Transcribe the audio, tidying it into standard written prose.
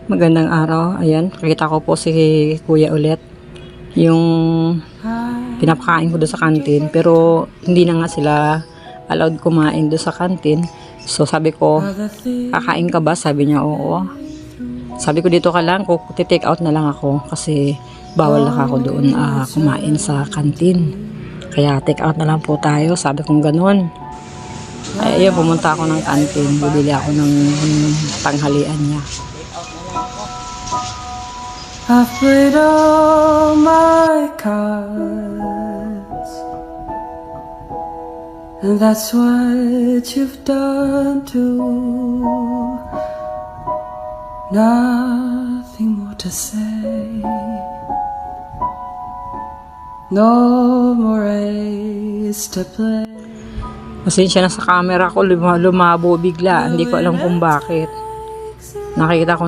Magandang araw. Ayan, nakita ko po si Kuya ulit. Yung pinapakain ko doon sa kantin. Pero hindi na nga sila allowed kumain doon sa kantin. So sabi ko, kakain ka ba? Sabi niya, oo. Sabi ko, dito ka lang. Take out na lang ako. Kasi bawal na ako doon kumain sa kantin. Kaya take out na lang po tayo. Sabi kong ganun. Ay, ayun, pumunta ako ng kantin. Bibili ako ng tanghalian niya. I've played all my cards, and that's what you've done too. Nothing more to say, no more race to play. Pasensya na sa camera ko, lumabo bigla. Hindi ko alam kung bakit. Nakikita ko